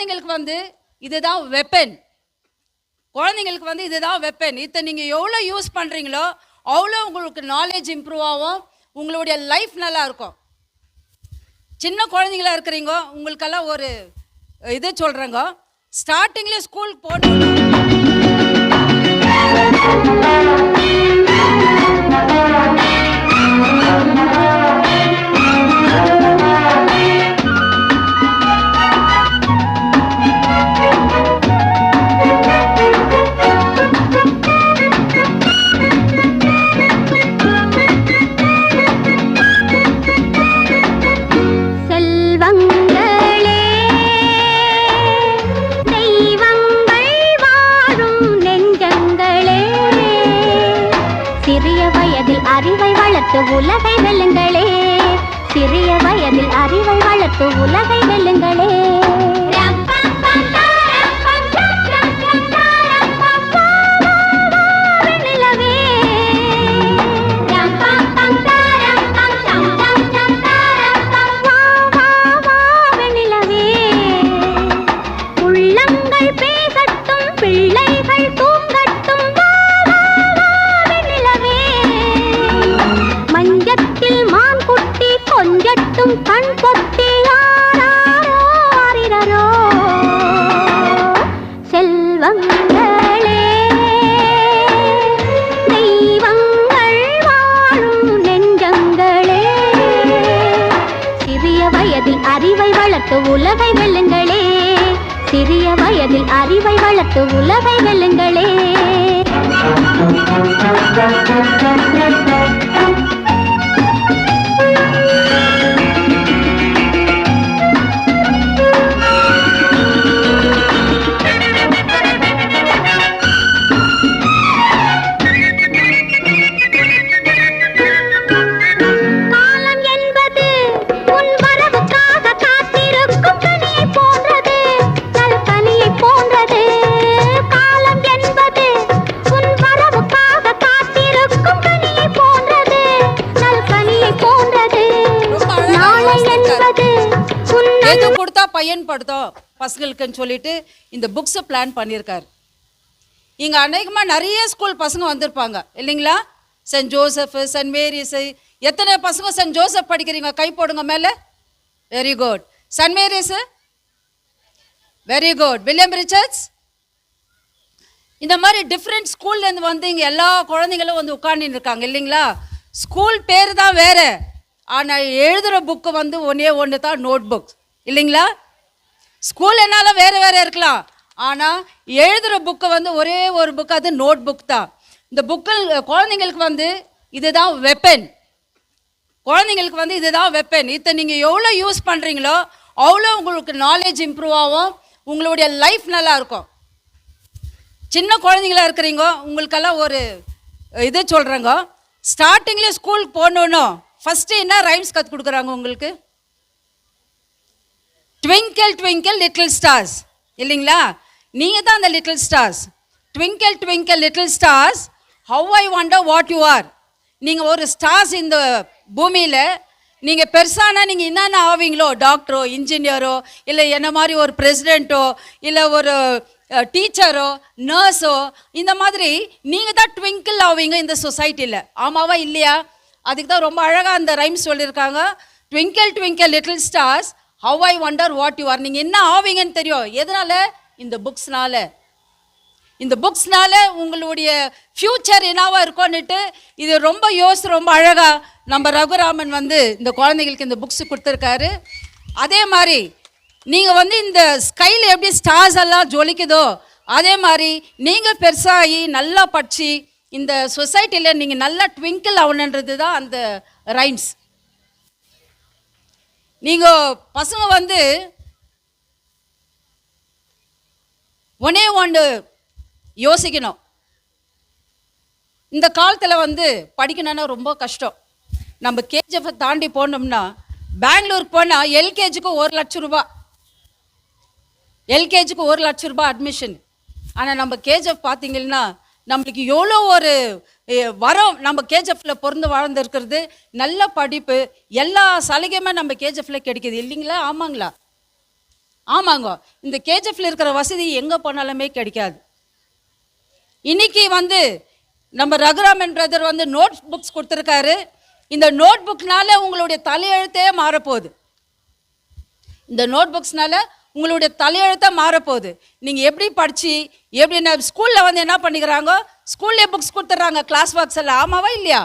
குழந்தைங்களுக்கு வந்து இதுதான் வெப்பன். குழந்தைங்களுக்கு வந்து இதுதான் வெப்பன். இதை நீங்கள் எவ்வளோ யூஸ் பண்ணுறீங்களோ அவ்வளோ உங்களுக்கு நாலேஜ் இம்ப்ரூவ் ஆகும், உங்களுடைய லைஃப் நல்லா இருக்கும். சின்ன குழந்தைங்களா இருக்கிறீங்க, உங்களுக்கெல்லாம் ஒரு இது சொல்கிறேங்க. ஸ்டார்டிங்கில் ஸ்கூல் போட்டு அறிவை வளர்த்து உலகை வெல்லுங்களே, சிறிய வயதில் அறிவை வளர்த்து உலகை வெல்லுங்களே. கண் பொத்தி ஆரிரரோ செல்வங்களே, தெய்வங்கள் வாழும் நெஞ்சங்களே, சிறிய வயதில் அறிவை வளர்த்து உலகை வெல்லுங்களே, சிறிய வயதில் அறிவை வளர்த்து உலகை வெல்லுங்களே. எது கொடுத்தா பயன்படுத்தும் பசங்களுக்குன்னு சொல்லிட்டு இந்த புக்ஸை பிளான் பண்ணியிருக்காரு. இங்கே அநேகமாக நிறைய ஸ்கூல் பசங்க வந்திருப்பாங்க இல்லைங்களா? Saint Joseph, Saint Mary's. எத்தனை பசங்க சென்ட் ஜோசப் படிக்கிறீங்க? கை போடுங்க மேலே. Very good. Saint Mary's very good. William Richards. இந்த மாதிரி டிஃப்ரெண்ட் ஸ்கூல்லேருந்து வந்து இங்கே எல்லா குழந்தைங்களும் வந்து உட்காந்துன்னு இருக்காங்க இல்லைங்களா? ஸ்கூல் பேர் தான் வேறு, ஆனால் எழுதுகிற புக்கு வந்து ஒன்று தான் நோட் புக் இல்லைங்களா? ஸ்கூல் என்னால் வேறு வேறு இருக்கலாம், ஆனால் எழுதுகிற புக்கு வந்து ஒரே ஒரு புக்கு, அது நோட் புக் தான். இந்த புக்கில் குழந்தைங்களுக்கு வந்து இதுதான் வெப்பன். குழந்தைங்களுக்கு வந்து இதுதான் வெப்பன். இதை நீங்கள் எவ்வளோ யூஸ் பண்ணுறீங்களோ அவ்வளோ உங்களுக்கு நாலேஜ் இம்ப்ரூவ் ஆகும், உங்களுடைய லைஃப் நல்லா இருக்கும். சின்ன குழந்தைங்களா இருக்கிறீங்க, உங்களுக்கெல்லாம் ஒரு இது சொல்கிறேங்க. ஸ்டார்டிங்கில் ஸ்கூல் போகணுன்னு ஃபஸ்ட்டு என்ன ரைம்ஸ் கற்றுக் கொடுக்குறாங்க உங்களுக்கு? ட்விங்கிள் ட்விங்கிள் லிட்டில் ஸ்டார்ஸ் இல்லைங்களா? நீங்கள் தான் அந்த little stars. Twinkle twinkle little stars, how I wonder what you are. நீங்கள் ஒரு ஸ்டார்ஸ் இந்த பூமியில். நீங்கள் பெருசானா நீங்கள் என்னென்ன ஆவீங்களோ, டாக்டரோ, இன்ஜினியரோ, இல்லை என்ன மாதிரி ஒரு பிரசிடெண்ட்டோ, இல்லை ஒரு டீச்சரோ, நர்ஸோ, இந்த மாதிரி நீங்கள் தான் ட்விங்கிள் ஆவீங்க இந்த சொசைட்டியில். ஆமாவா இல்லையா? அதுக்கு தான் ரொம்ப அழகாக அந்த ரைம்ஸ் சொல்லியிருக்காங்க. Twinkle twinkle little stars, how I wonder what you are. நீங்கள் என்ன ஆவீங்கன்னு தெரியும். எதனால? இந்த புக்ஸ்னால. இந்த புக்ஸ்னால உங்களுடைய ஃப்யூச்சர் என்னவா இருக்கும்னுட்டு இது ரொம்ப ரொம்ப அழகாக நம்ம ரகுராமன் வந்து இந்த குழந்தைங்களுக்கு இந்த புக்ஸ் கொடுத்துருக்காரு. அதே மாதிரி நீங்கள் வந்து இந்த ஸ்கையில் எப்படி ஸ்டார்ஸ் எல்லாம் ஜொலிக்குதோ அதே மாதிரி நீங்கள் பெருசாகி நல்லா படித்து இந்த சொசைட்டியில் நீங்கள் நல்லா ட்விங்கிள் ஆகணுன்றது தான் அந்த ரைம்ஸ். நீங்கள் பசங்க வந்து ஒன்று யோசிக்கணும். இந்த காலத்தில் வந்து படிக்கணும்னா ரொம்ப கஷ்டம். நம்ம கேஜிஎஃப் தாண்டி போனோம்னா பெங்களூருக்கு போனால் எல்கேஜிக்கு 1 லட்சம் ரூபா, எல்கேஜிக்கு 1 லட்சம் ரூபாய் அட்மிஷன். ஆனால் நம்ம கேஜிஎஃப் பார்த்தீங்கன்னா நம்மளுக்கு எவ்வளோ ஒரு வரோம். நம்ம கேஜிஎஃப்பில் பிறந்து வாழ்ந்துருக்கிறது, நல்ல படிப்பு, எல்லா சலுகையுமே நம்ம கேஜிஎஃப்பில் கிடைக்கிது இல்லைங்களா? ஆமாங்களா? ஆமாங்க, இந்த கேஜிஎஃப்ல இருக்கிற வசதி எங்கே போனாலுமே கிடைக்காது. இன்னைக்கு வந்து நம்ம ரகுராமன் பிரதர் வந்து நோட் புக்ஸ் கொடுத்துருக்காரு. இந்த நோட் புக்னால உங்களுடைய தலையெழுத்தே மாறப்போகுது. இந்த நோட் புக்ஸ்னால உங்களுடைய தலையெழுத்தே மாறப்போகுது. நீங்கள் எப்படி படித்து எப்படி ஸ்கூலில் வந்து என்ன பண்ணிக்கிறாங்க, ஸ்கூல்லே புக்ஸ் கொடுத்துட்றாங்க, கிளாஸ் ஒர்க்ஸ் எல்லாம். ஆமாவா இல்லையா?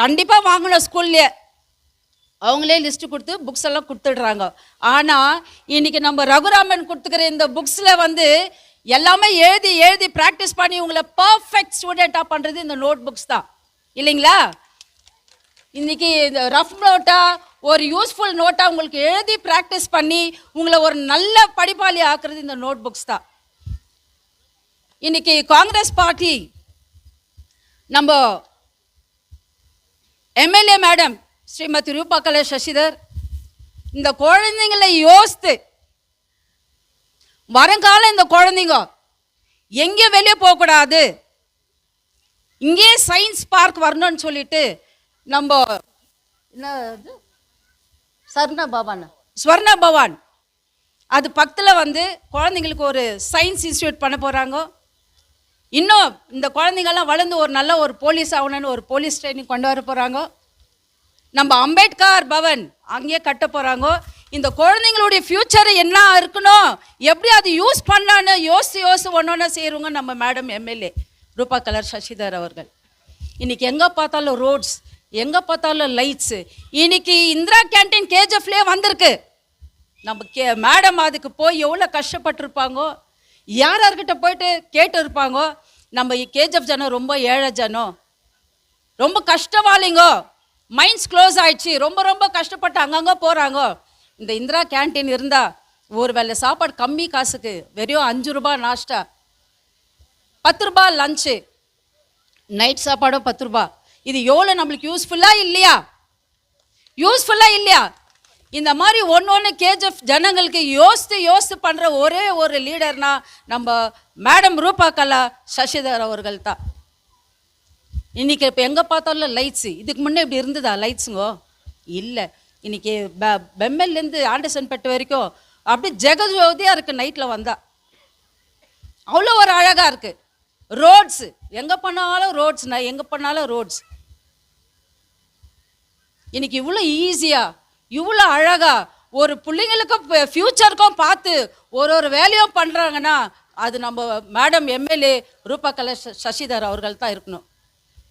கண்டிப்பாக வாங்கணும். ஸ்கூல்லே அவங்களே லிஸ்ட்டு கொடுத்து புக்ஸ் எல்லாம் கொடுத்துடுறாங்க. ஆனால் இன்றைக்கி நம்ம ரகுராமன் கொடுத்துக்கிற இந்த புக்ஸில் வந்து எல்லாமே எழுதி எழுதி ப்ராக்டிஸ் பண்ணி உங்களை பர்ஃபெக்ட் ஸ்டூடெண்ட்டாக பண்ணுறது இந்த நோட் புக்ஸ் தான், இல்லைங்களா? இன்றைக்கி இந்த ரஃப் நோட்டாக ஒரு யூஸ்ஃபுல் நோட்டாக உங்களுக்கு எழுதி ப்ராக்டிஸ் பண்ணி உங்களை ஒரு நல்ல படிப்பாளி ஆக்குறது இந்த நோட் புக்ஸ் தான். இன்றைக்கி காங்கிரஸ் பார்ட்டி நம்ம எம்எல்ஏ மேடம் ஸ்ரீமதி ரூபா கலர் சசிதர் இந்த குழந்தைங்களை யோசித்து வருங்காலம் இந்த குழந்தைங்க எங்கே வெளியே போகக்கூடாது, இங்கே சயின்ஸ் பார்க் வரணும்னு சொல்லிட்டு நம்ம என்ன ஸ்வர்ண பவான் அது பக்கத்தில் வந்து குழந்தைங்களுக்கு ஒரு சயின்ஸ் இன்ஸ்டியூட் பண்ண போகிறாங்க. இன்னும் இந்த குழந்தைங்கள்லாம் வளர்ந்து ஒரு நல்ல ஒரு போலீஸ் ஆகணும்னு ஒரு போலீஸ் ட்ரைனிங் கொண்டு வர போகிறாங்க. நம்ம அம்பேத்கர் பவன் அங்கேயே கட்ட போகிறாங்க. இந்த குழந்தைங்களுடைய ஃப்யூச்சர் என்ன இருக்கணும், எப்படி அது யூஸ் பண்ணலான்னு யோசித்து ஒன்று செய்கிறவங்க நம்ம மேடம் எம்எல்ஏ ரூபா கலர் சசிதர் அவர்கள். இன்றைக்கி எங்கே பார்த்தாலும் ரோட்ஸ், எங்கே பார்த்தாலும் லைட்ஸு. இன்றைக்கி இந்திரா கேன்டீன் கேஜிஎஃப்லேயே வந்திருக்கு. நம்ம மேடம் அதுக்கு போய் எவ்வளோ கஷ்டப்பட்டுருப்பாங்கோ, யார்கிட்ட போயிட்டு கேட்டு இருப்பாங்கோ. நம்ம கேஜிஎஃப் ஜனம் ரொம்ப ஏழை ஜனம், ரொம்ப கஷ்டவாளிங்கோ, மைண்ட்ஸ் க்ளோஸ் ஆயிடுச்சு, ரொம்ப ரொம்ப கஷ்டப்பட்டு அங்கங்கே போகிறாங்க. இந்த இந்திரா கேன்டீன் இருந்தால் ஒரு வேளை சாப்பாடு கம்மி காசுக்கு வெறும் 5 ரூபாய் நாஷ்டா, 10 ரூபாய் லஞ்சு, நைட் சாப்பாடும் 10 ரூபாய். இது எவ்வளோ நம்மளுக்கு யூஸ்ஃபுல்லாக இல்லையா? யூஸ்ஃபுல்லாக இல்லையா? இந்த மாதிரி ஒன்று கேஜிஎஃப் ஜனங்களுக்கு யோசித்து பண்ணுற ஒரே ஒரு லீடர்னா நம்ம மேடம் ரூபா கலா சசிதர் அவர்கள் தான். இன்றைக்கி இப்போ எங்கே பார்த்தாலும் லைட்ஸு. இதுக்கு முன்னே இப்படி இருந்ததா லைட்ஸுங்கோ? இல்லை. இன்றைக்கி பெம்மெல்லேருந்து ஆண்டர்சன்பேட்டை வரைக்கும் அப்படியே ஜெகஜோதியாக இருக்குது. நைட்டில் வந்தால் அவ்வளோ ஒரு அழகாக இருக்குது. ரோட்ஸு எங்கே பண்ணாலும் ரோட்ஸ், நான் எங்கே பண்ணாலும் ரோட்ஸ். இன்றைக்கி இவ்வளோ ஈஸியாக இவ்வளோ அழகாக ஒரு பிள்ளைங்களுக்கும் ஃப்யூச்சருக்கும் பார்த்து ஒரு வேலையும் பண்ணுறாங்கன்னா அது நம்ம மேடம் எம்எல்ஏ ரூபா கலர் சசிதர் அவர்கள் தான் இருக்கணும்.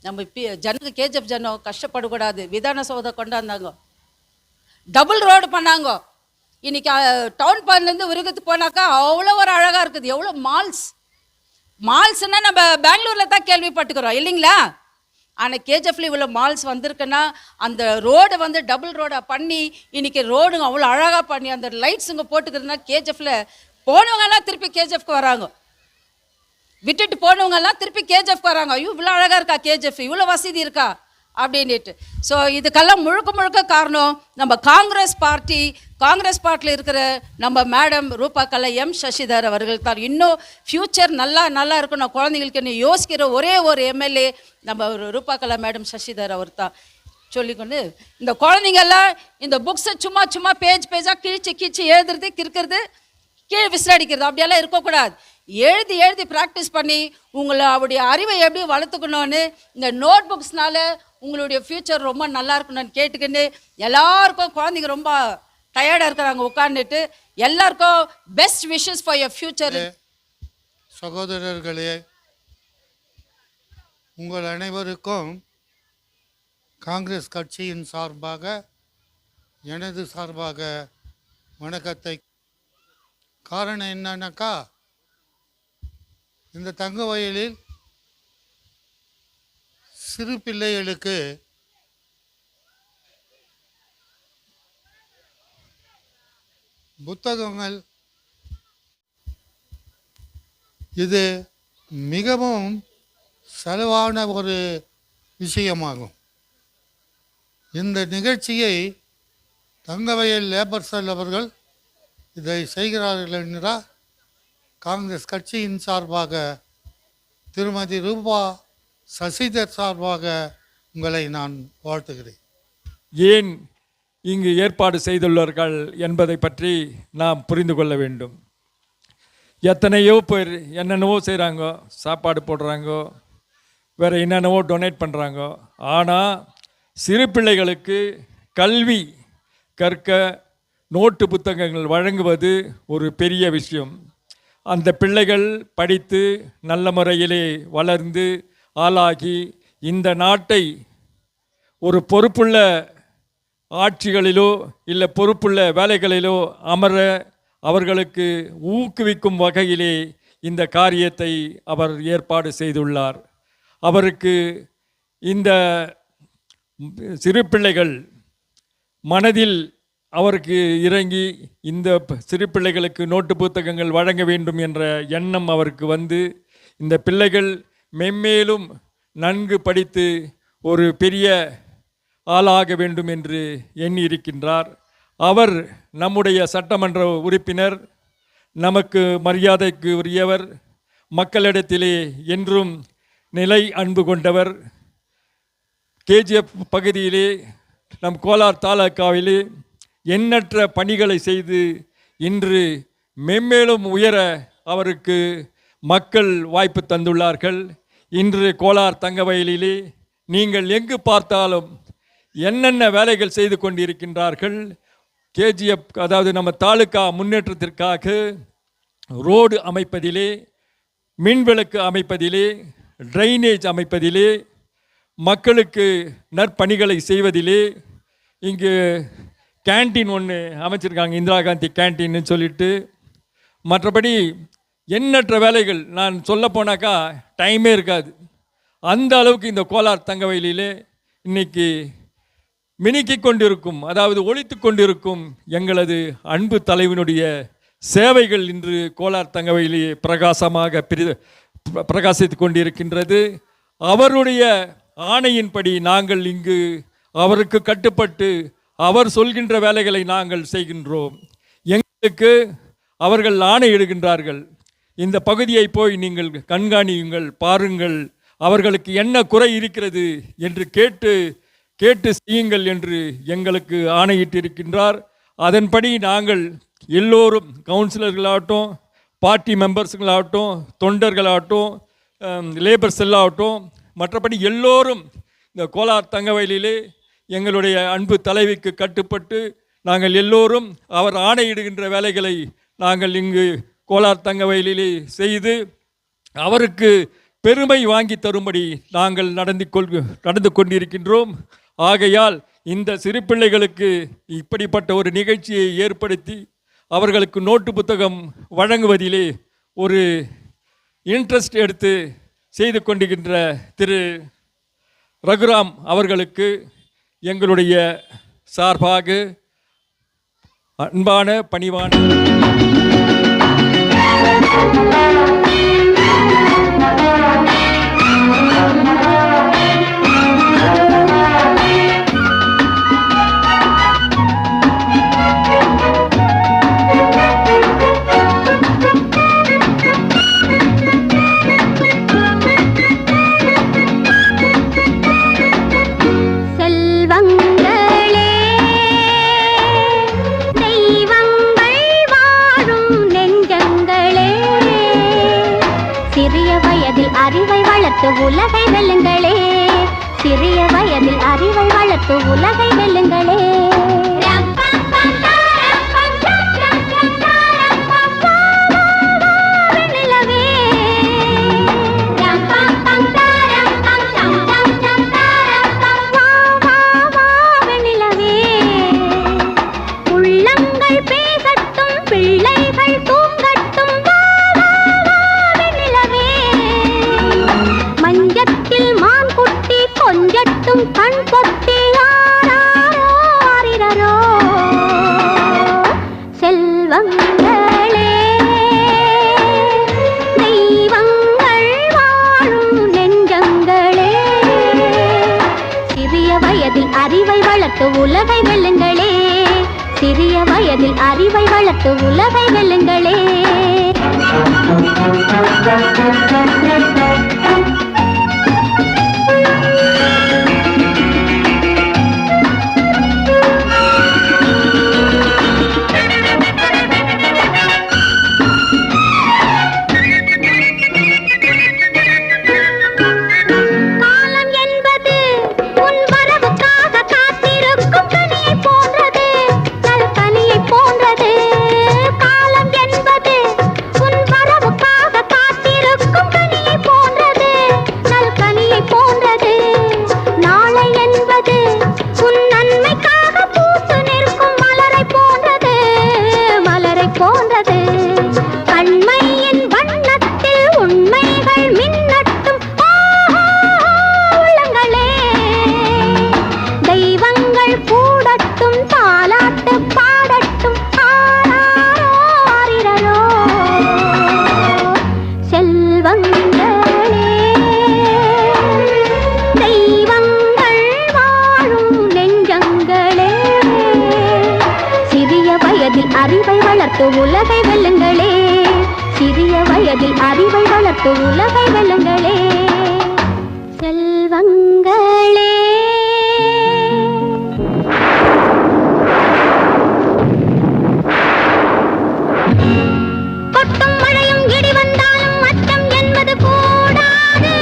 நம்ம ஜனங்க கேஜிஎஃப் ஜனம் கஷ்டப்படக்கூடாது. விதான சௌதை கொண்டாந்தாங்க, டபுள் ரோடு பண்ணாங்க. இன்றைக்கி டவுன் பர்லேருந்து விருகத்துக்கு போனாக்கா அவ்வளோ ஒரு அழகாக இருக்குது. எவ்வளோ மால்ஸ்னால் நம்ம பெங்களூரில் தான் கேள்விப்பட்டுக்கிறோம், இல்லைங்களா? ஆனால் கேஜிஎஃப்ல இவ்வளோ மால்ஸ் வந்திருக்குன்னா அந்த ரோடை வந்து டபுள் ரோடை பண்ணி இன்றைக்கி ரோடுங்க அவ்வளோ அழகாக பண்ணி அந்த லைட்ஸுங்க போட்டுக்கிறதுனா கேஜிஎஃப்ல போனவங்கெல்லாம் திருப்பி கேஜிஎஃப்க்கு வராங்க, விட்டுட்டு போனவங்கெல்லாம் திருப்பி கேஜிஎஃப்க்கு வராங்க. ஐயோ இவ்வளோ அழகாக இருக்கா கேஜிஎஃப், இவ்வளோ வசதி இருக்கா அப்படின்ட்டு. ஸோ இதுக்கெல்லாம் முழுக்க காரணம் நம்ம காங்கிரஸ் பார்ட்டியில் இருக்கிற நம்ம மேடம் ரூபா கலா எம் சசிதர் அவர்கள் தான். இன்னும் ஃப்யூச்சர் நல்லா இருக்கணும் குழந்தைங்களுக்கு யோசிக்கிற ஒரே ஒரு எம்எல்ஏ நம்ம ரூபா கலா மேடம் சசிதர் அவர் தான். சொல்லிக்கொண்டு இந்த குழந்தைங்கெல்லாம் இந்த புக்ஸை சும்மா பேஜாக கிழிச்சு எழுதுறது, கிறுக்கிறது, கீழே விசிலடிக்கிறது அப்படியெல்லாம் இருக்கக்கூடாது. எழுதி ப்ராக்டிஸ் பண்ணி உங்களை அவருடைய அறிவை எப்படி வளர்த்துக்கணும்னு இந்த நோட் புக்ஸ்னால உங்களுடைய ஃப்யூச்சர் ரொம்ப நல்லா இருக்கணும்னு கேட்டுக்கின்னு எல்லாருக்கும் குழந்தைங்க ரொம்ப டயர்டாக இருக்கிறாங்க உட்காந்துட்டு, எல்லாருக்கும் best wishes for your future. சகோதரர்களே, உங்கள் அனைவருக்கும் காங்கிரஸ் கட்சியின் சார்பாக எனது சார்பாக வணக்கத்தை. காரணம் என்னன்னாக்கா, இந்த தங்க வயலில் சிறு பிள்ளைகளுக்கு புத்தகங்கள் இது மிகவும் செலவான ஒரு விஷயமாகும். இந்த நிகழ்ச்சியை தங்கவயல் லேபர் செல் அவர்கள் இதை செய்கிறார்கள் என்றால் காங்கிரஸ் கட்சியின் சார்பாக திருமதி ரூபா சசிதர் சார்பாக உங்களை நான் வாழ்த்துகிறேன். ஏன் இங்கு ஏற்பாடு செய்துள்ளார்கள் என்பதை பற்றி நாம் புரிந்து கொள்ள வேண்டும். எத்தனையோ பேர் என்னென்னவோ செய்கிறாங்க, சாப்பாடு போடுறாங்க, வேறு என்னென்னவோ டொனேட் பண்ணுறாங்க. ஆனால் சிறு பிள்ளைகளுக்கு கல்வி கற்க நோட்டு புத்தகங்கள் வழங்குவது ஒரு பெரிய விஷயம். அந்த பிள்ளைகள் படித்து நல்ல முறையிலே வளர்ந்து ஆளாகி இந்த நாட்டை ஒரு பொறுப்புள்ள ஆட்சிகளிலோ இல்லை பொறுப்புள்ள வேலைகளிலோ அமர அவர்களுக்கு ஊக்குவிக்கும் வகையிலே இந்த காரியத்தை அவர் ஏற்பாடு செய்துள்ளார். அவருக்கு இந்த சிறு பிள்ளைகள் மனதில் அவருக்கு இறங்கி இந்த சிறு பிள்ளைகளுக்கு நோட்டு புத்தகங்கள் வழங்க வேண்டும் என்ற எண்ணம் அவருக்கு வந்து இந்த பிள்ளைகள் மென்மேலும் நன்கு படித்து ஒரு பெரிய ஆளாக வேண்டும் என்று எண்ணி இருக்கின்றார். அவர் நம்முடைய சட்டமன்ற உறுப்பினர், நமக்கு மரியாதைக்கு உரியவர், மக்களிடத்திலே என்றும் நிலை அன்பு கொண்டவர். கேஜிஎஃப் பகுதியிலே நம் கோலார் தாலுகாவிலே எண்ணற்ற பணிகளை செய்து இன்று மென்மேலும் உயர அவருக்கு மக்கள் வாய்ப்பு தந்துள்ளார்கள். இன்று கோலார் தங்கவயலிலே நீங்கள் எங்கு பார்த்தாலும் என்னென்ன வேலைகள் செய்து கொண்டிருக்கின்றார்கள். கேஜிஎஃப் அதாவது நம்ம தாலுகா முன்னேற்றத்திற்காக ரோடு அமைப்பதிலே, மின்விளக்கு அமைப்பதிலே, ட்ரைனேஜ் அமைப்பதிலே, மக்களுக்கு நற்பணிகளை செய்வதிலே, இங்கு கேன்டீன் ஒன்று அமைச்சிருக்காங்க, இந்திரா காந்தி கேன்டீன்னு சொல்லிட்டு. மற்றபடி எண்ணற்ற வேலைகள் நான் சொல்ல போனாக்கா டைமே இருக்காது. அந்த அளவுக்கு இந்த கோலார் தங்கவயலிலே இன்னைக்கு மினுக்கி கொண்டிருக்கும், அதாவது ஒழித்து கொண்டிருக்கும் எங்களது அன்பு தலைவனுடைய சேவைகள் இன்று கோலார் தங்கவயலிலே பிரகாசமாக பிரகாசித்து கொண்டிருக்கின்றது. அவருடைய ஆணையின்படி நாங்கள் இங்கு அவருக்கு கட்டுப்பட்டு அவர் சொல்கின்ற வேலைகளை நாங்கள் செய்கின்றோம். எங்களுக்கு அவர்கள் ஆணையிடுகின்றார்கள், இந்த பகுதியை போய் நீங்கள் கண்காணியுங்கள், பாருங்கள், அவர்களுக்கு என்ன குறை இருக்கிறது என்று கேட்டு செய்யுங்கள் என்று எங்களுக்கு ஆணையிட்டிருக்கின்றார். அதன்படி நாங்கள் எல்லோரும் கவுன்சிலர்களாகட்டும், பார்ட்டி மெம்பர்ஸுங்களாகட்டும், தொண்டர்களாகட்டும், லேபர் செல்லாகட்டும், மற்றபடி எல்லோரும் இந்த கோலார் தங்கவயலிலே எங்களுடைய அன்பு தலைவிக்கு கட்டுப்பட்டு நாங்கள் எல்லோரும் அவர் ஆணையிடுகின்ற வேலைகளை நாங்கள் இங்கு கோலார் தங்கவயலிலே செய்து அவருக்கு பெருமை வாங்கி தரும்படி நாங்கள் நடந்து கொண்டிருக்கின்றோம். ஆகையால் இந்த சிறு பிள்ளைகளுக்கு இப்படிப்பட்ட ஒரு நிகழ்ச்சியை ஏற்படுத்தி அவர்களுக்கு நோட்டு புத்தகம் வழங்குவதிலே ஒரு இன்ட்ரெஸ்ட் எடுத்து செய்து கொண்டிருக்கின்ற திரு ரகுராம் அவர்களுக்கு எங்களுடைய சார்பாக அன்பான பணிவான உலகை வெல்லுங்களே, சிறிய வயதில் அறிவை வளர்த்து உலகை வெல்லுங்களே. உலகை வெல்லுங்களே, சிறிய வயதில் அறிவை வளர்த்து உலகை வெல்லுங்களே. வளர்த்து உலகை வெல்லுங்களே. சிறிய வயதில் அறிவை வளர்த்து உலகை வெல்லுங்களே. செல்வங்களே கொட்டும் மழையும் இடி வந்தாலும் அச்சம் என்பது கூடாது.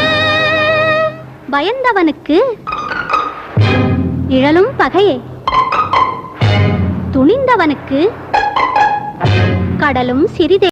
பயந்தவனுக்கு நிழலும் பகையே. துணிந்தவனுக்கு கடலும் சிறிதே.